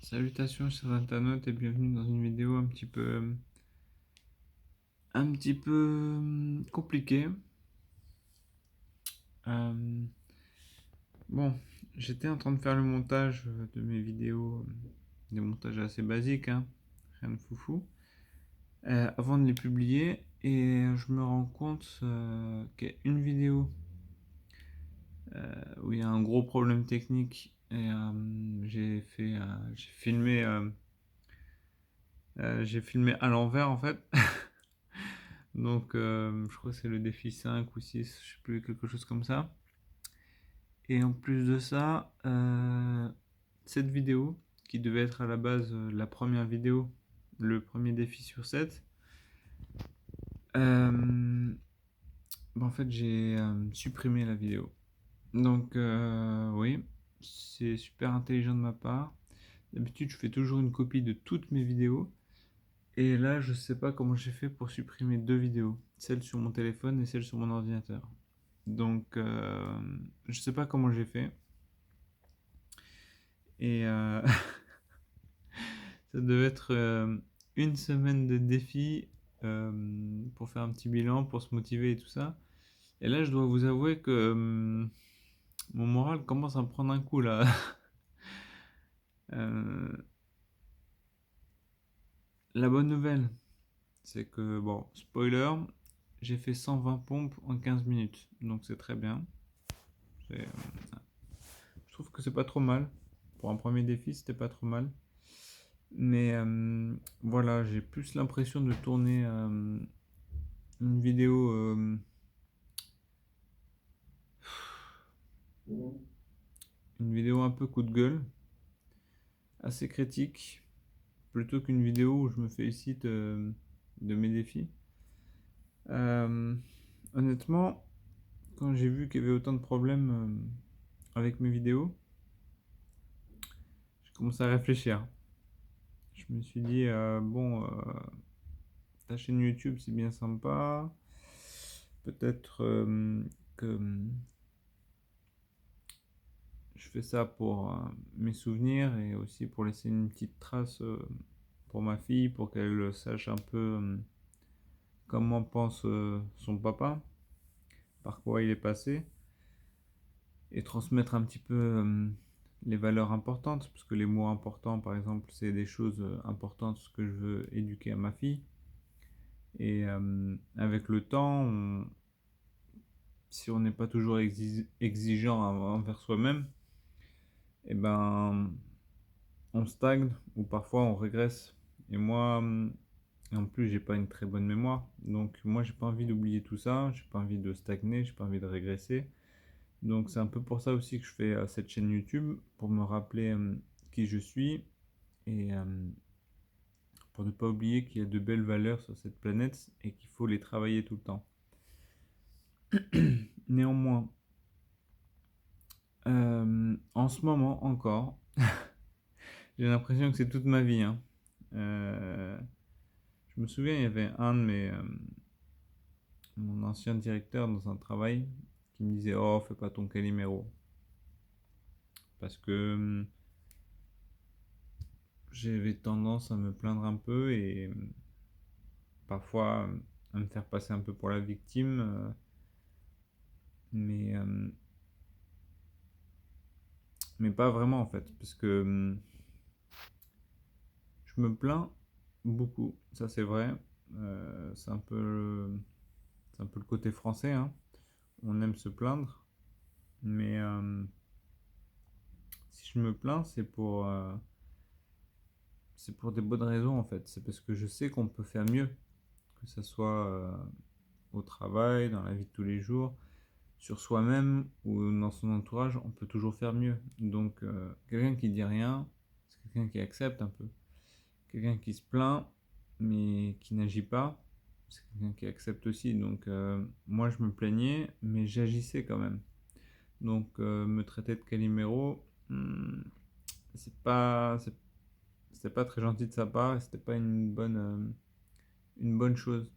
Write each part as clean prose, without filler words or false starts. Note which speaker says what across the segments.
Speaker 1: Salutations chers internautes et bienvenue dans une vidéo un petit peu compliquée. Euh, bon, j'étais en train de faire le montage de mes vidéos, des montages assez basiques, hein, rien de foufou, avant de les publier et je me rends compte qu'il y a une vidéo où il y a un gros problème technique et j'ai filmé à l'envers en fait. Donc, je crois que c'est le défi 5 ou 6, je sais plus, quelque chose comme ça. Et en plus de ça, cette vidéo, qui devait être à la base la première vidéo, le premier défi sur 7, en fait, j'ai supprimé la vidéo. Donc, oui, c'est super intelligent de ma part. D'habitude, je fais toujours une copie de toutes mes vidéos. Et là, je sais pas comment j'ai fait pour supprimer deux vidéos, celle sur mon téléphone et celle sur mon ordinateur. Donc, je sais pas comment j'ai fait. Et ça devait être une semaine de défi pour faire un petit bilan, pour se motiver et tout ça. Et là, je dois vous avouer que mon moral commence à me prendre un coup là. Euh, la bonne nouvelle, c'est que, bon, spoiler, j'ai fait 120 pompes en 15 minutes. Donc c'est très bien. Je trouve que c'est pas trop mal. Pour un premier défi, c'était pas trop mal. Mais voilà, j'ai plus l'impression de tourner une vidéo, une vidéo un peu coup de gueule, assez critique, plutôt qu'une vidéo où je me félicite de mes défis. Euh, Honnêtement, quand j'ai vu qu'il y avait autant de problèmes avec mes vidéos, j'ai commencé à réfléchir. Je me suis dit, bon, ta chaîne YouTube c'est bien sympa, peut-être que je fais ça pour mes souvenirs et aussi pour laisser une petite trace pour ma fille, pour qu'elle sache un peu comment pense son papa, par quoi il est passé, et transmettre un petit peu les valeurs importantes, parce que les mots importants, par exemple, c'est des choses importantes que je veux éduquer à ma fille. Et avec le temps, si on n'est pas toujours exigeant envers soi-même, et ben on stagne ou parfois on régresse. Et moi, en plus, j'ai pas une très bonne mémoire. Donc, moi, j'ai pas envie d'oublier tout ça. J'ai pas envie de stagner. J'ai pas envie de régresser. Donc, c'est un peu pour ça aussi que je fais cette chaîne YouTube, pour me rappeler qui je suis et pour ne pas oublier qu'il y a de belles valeurs sur cette planète et qu'il faut les travailler tout le temps. Néanmoins, en ce moment encore, j'ai l'impression que c'est toute ma vie, hein. Euh, je me souviens, il y avait un de mon ancien directeur dans un travail qui me disait: Oh, fais pas ton Calimero. Parce que j'avais tendance à me plaindre un peu et parfois à me faire passer un peu pour la victime. Mais, mais pas vraiment en fait. Parce que je me plains beaucoup, ça c'est vrai. C'est un peu le côté français, hein. On aime se plaindre. Mais si je me plains, c'est pour des bonnes raisons en fait. C'est parce que je sais qu'on peut faire mieux, que ce soit au travail, dans la vie de tous les jours, sur soi-même ou dans son entourage, on peut toujours faire mieux. Donc quelqu'un qui dit rien, c'est quelqu'un qui accepte un peu. Quelqu'un qui se plaint mais qui n'agit pas, c'est quelqu'un qui accepte aussi. Donc moi je me plaignais, mais j'agissais quand même. Donc me traiter de Calimero, c'était pas très gentil de sa part et c'était pas une bonne chose.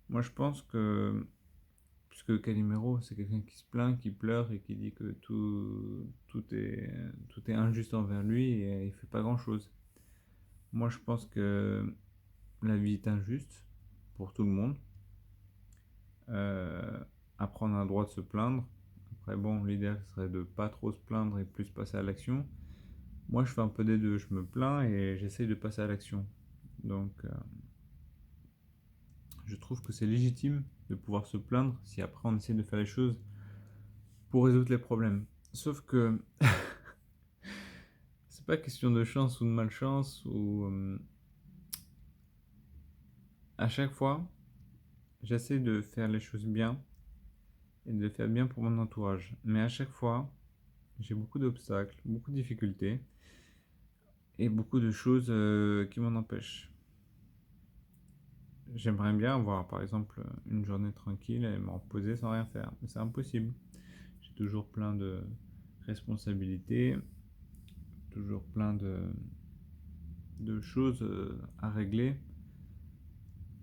Speaker 1: Moi je pense que puisque Calimero, c'est quelqu'un qui se plaint, qui pleure et qui dit que tout est injuste envers lui et il fait pas grand-chose. Moi, je pense que la vie est injuste pour tout le monde. Euh, Après, on a le droit de se plaindre. Après, bon, l'idéal serait de pas trop se plaindre et plus passer à l'action. Moi, je fais un peu des deux. Je me plains et j'essaye de passer à l'action. Donc, je trouve que c'est légitime de pouvoir se plaindre si après on essaie de faire les choses pour résoudre les problèmes. Sauf que c'est pas question de chance ou de malchance ou à chaque fois j'essaie de faire les choses bien et de les faire bien pour mon entourage. Mais à chaque fois j'ai beaucoup d'obstacles, beaucoup de difficultés et beaucoup de choses qui m'en empêchent. J'aimerais bien avoir par exemple une journée tranquille et me reposer sans rien faire, mais c'est impossible. J'ai toujours plein de responsabilités, toujours plein de choses à régler.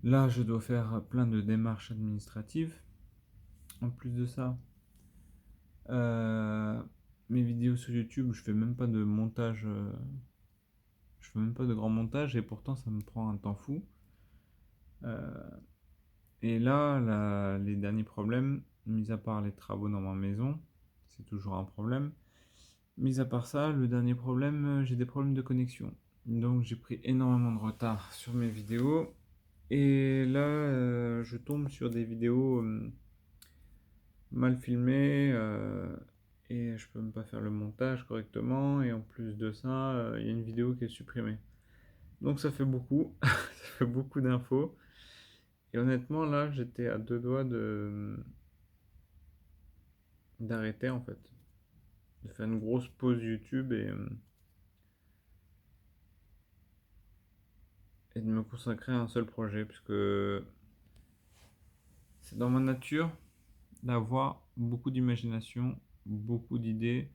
Speaker 1: Là, je dois faire plein de démarches administratives. En plus de ça, euh, mes vidéos sur YouTube, je fais même pas de montage, je fais même pas de grand montage et pourtant ça me prend un temps fou. Euh, et là, les derniers problèmes, mis à part les travaux dans ma maison, c'est toujours un problème. Mis à part ça, le dernier problème, j'ai des problèmes de connexion. Donc j'ai pris énormément de retard sur mes vidéos. Et là, je tombe sur des vidéos mal filmées et je peux même pas faire le montage correctement. Et en plus de ça, il y a une vidéo qui est supprimée. Donc ça fait beaucoup, ça fait beaucoup d'infos. Et honnêtement, là, j'étais à deux doigts d'arrêter en fait, de faire une grosse pause YouTube et de me consacrer à un seul projet, puisque c'est dans ma nature d'avoir beaucoup d'imagination, beaucoup d'idées,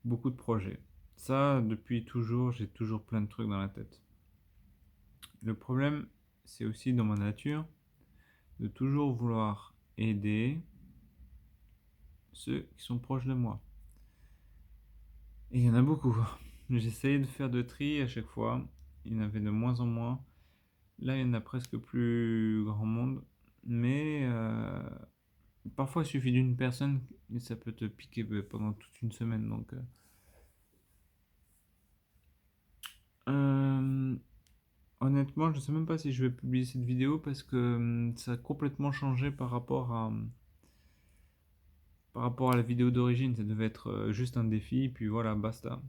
Speaker 1: beaucoup de projets. Ça, depuis toujours, j'ai toujours plein de trucs dans la tête. Le problème, c'est aussi dans ma nature de toujours vouloir aider ceux qui sont proches de moi. Et il y en a beaucoup. J'essayais de faire de tri à chaque fois. Il y en avait de moins en moins. Là, il y en a presque plus grand monde. Mais parfois, il suffit d'une personne et ça peut te piquer pendant toute une semaine. Donc, euh, honnêtement, je sais même pas si je vais publier cette vidéo parce que ça a complètement changé par rapport à la vidéo d'origine. Ça devait être juste un défi, puis voilà, basta.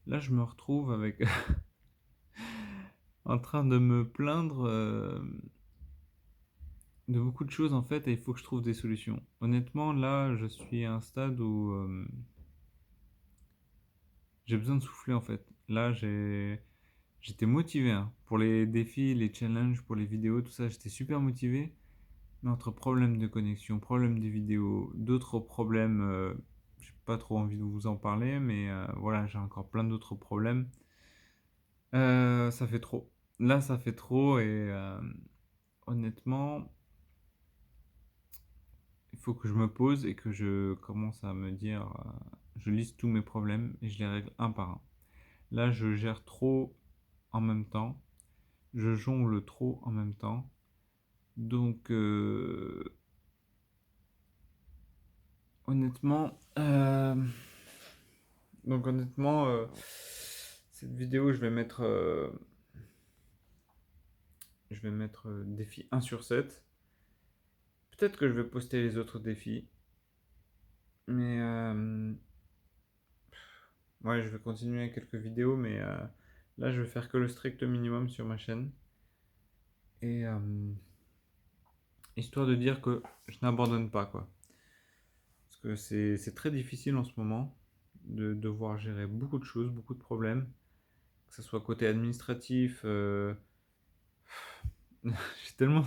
Speaker 1: Là, je me retrouve avec en train de me plaindre de beaucoup de choses en fait, et il faut que je trouve des solutions. Honnêtement, là, je suis à un stade où j'ai besoin de souffler en fait. Là, j'étais motivé hein, pour les défis, les challenges, pour les vidéos, tout ça. J'étais super motivé. Mais entre problèmes de connexion, problèmes des vidéos, d'autres problèmes, j'ai pas trop envie de vous en parler, mais voilà, j'ai encore plein d'autres problèmes. Ça fait trop. Là, ça fait trop et honnêtement, il faut que je me pose et que je commence à me dire, je liste tous mes problèmes et je les règle un par un. Là, je gère trop en même temps, je jongle trop en même temps, donc honnêtement, cette vidéo, je vais mettre défi 1 sur 7. Peut-être que je vais poster les autres défis, mais ouais, je vais continuer avec quelques vidéos, mais là, je vais faire que le strict minimum sur ma chaîne. Et histoire de dire que je n'abandonne pas, quoi. Parce que c'est très difficile en ce moment de devoir gérer beaucoup de choses, beaucoup de problèmes, que ce soit côté administratif. J'ai tellement,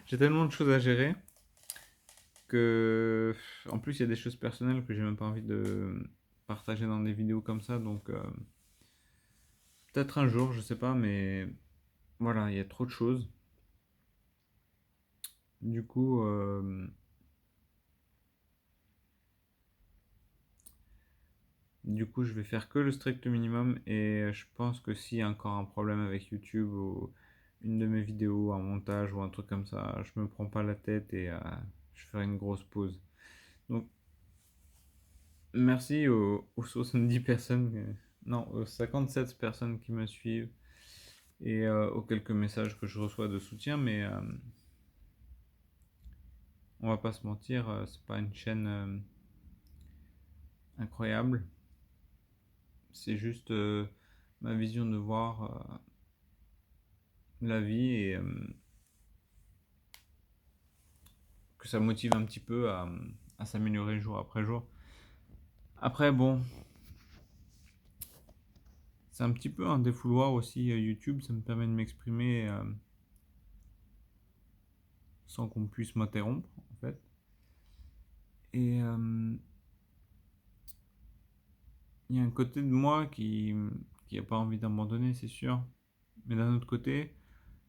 Speaker 1: j'ai tellement de choses à gérer que, en plus, il y a des choses personnelles que j'ai même pas envie de partager dans des vidéos comme ça, donc peut-être un jour, je sais pas, mais voilà, il y a trop de choses. Du coup, je vais faire que le strict minimum et je pense que s'il y a encore un problème avec YouTube ou une de mes vidéos, un montage ou un truc comme ça, je me prends pas la tête et je ferai une grosse pause. Donc, merci aux 70 personnes, non, aux 57 personnes qui me suivent et aux quelques messages que je reçois de soutien, mais on va pas se mentir, c'est pas une chaîne incroyable. C'est juste ma vision de voir la vie et que ça motive un petit peu à s'améliorer jour après jour. Après, bon, c'est un petit peu un défouloir aussi YouTube, ça me permet de m'exprimer sans qu'on puisse m'interrompre en fait. Et il y a un côté de moi qui a pas envie d'abandonner, c'est sûr. Mais d'un autre côté,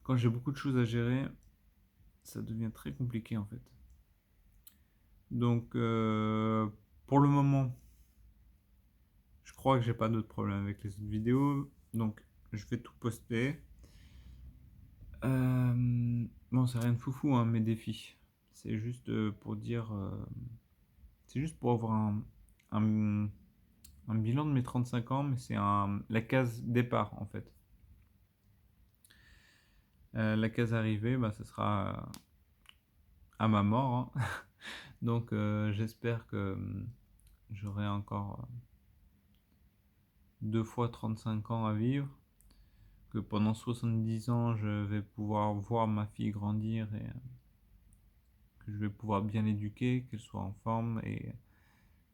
Speaker 1: quand j'ai beaucoup de choses à gérer, ça devient très compliqué en fait. Donc, pour le moment, je crois que j'ai pas d'autres problèmes avec les autres vidéos. Donc, je vais tout poster. Bon, c'est rien de foufou, hein, mes défis. C'est juste pour dire. C'est juste pour avoir un, un bilan de mes 35 ans, mais c'est la case départ en fait. La case arrivée, bah, ce sera à ma mort, hein. Donc, j'espère que j'aurai encore 2 fois 35 ans à vivre. Que pendant 70 ans, je vais pouvoir voir ma fille grandir et que je vais pouvoir bien l'éduquer, qu'elle soit en forme et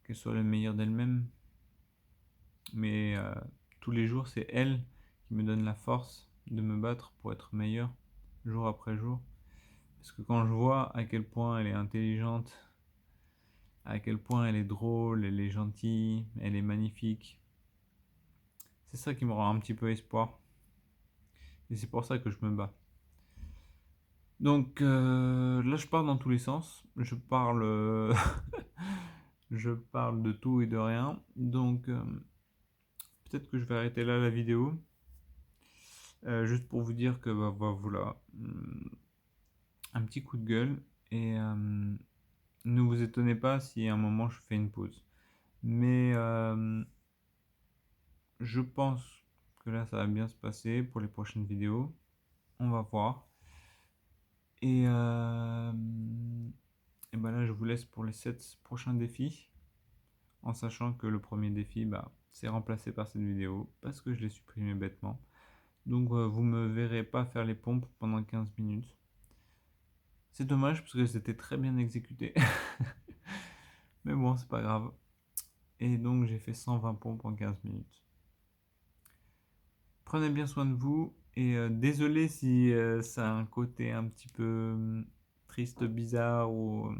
Speaker 1: qu'elle soit le meilleur d'elle-même. Mais tous les jours, c'est elle qui me donne la force de me battre pour être meilleur jour après jour. Parce que quand je vois à quel point elle est intelligente, à quel point elle est drôle, elle est gentille, elle est magnifique, c'est ça qui me rend un petit peu espoir. Et c'est pour ça que je me bats. Donc là, je parle dans tous les sens. Je parle, je parle de tout et de rien. Donc peut-être que je vais arrêter là la vidéo. Juste pour vous dire que voilà, un petit coup de gueule. Et ne vous étonnez pas si à un moment je fais une pause. Mais je pense que là, ça va bien se passer pour les prochaines vidéos. On va voir. Et ben là, je vous laisse pour les 7 prochains défis, en sachant que le premier défi, bah, c'est remplacé par cette vidéo, parce que je l'ai supprimé bêtement. Donc vous me verrez pas faire les pompes pendant 15 minutes. C'est dommage, parce que c'était très bien exécuté. Mais bon, c'est pas grave. Et donc j'ai fait 120 pompes en 15 minutes. Prenez bien soin de vous, et désolé si ça a un côté un petit peu triste, bizarre ou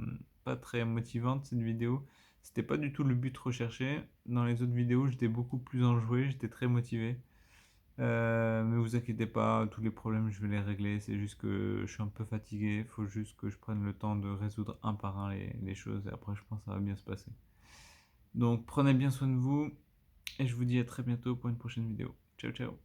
Speaker 1: pas très motivante cette vidéo. C'était pas du tout le but recherché. Dans les autres vidéos, j'étais beaucoup plus enjoué, j'étais très motivé. Mais vous inquiétez pas, tous les problèmes je vais les régler. C'est juste que je suis un peu fatigué. Il faut juste que je prenne le temps de résoudre un par un les choses et après je pense que ça va bien se passer. Donc prenez bien soin de vous et je vous dis à très bientôt pour une prochaine vidéo. Ciao ciao.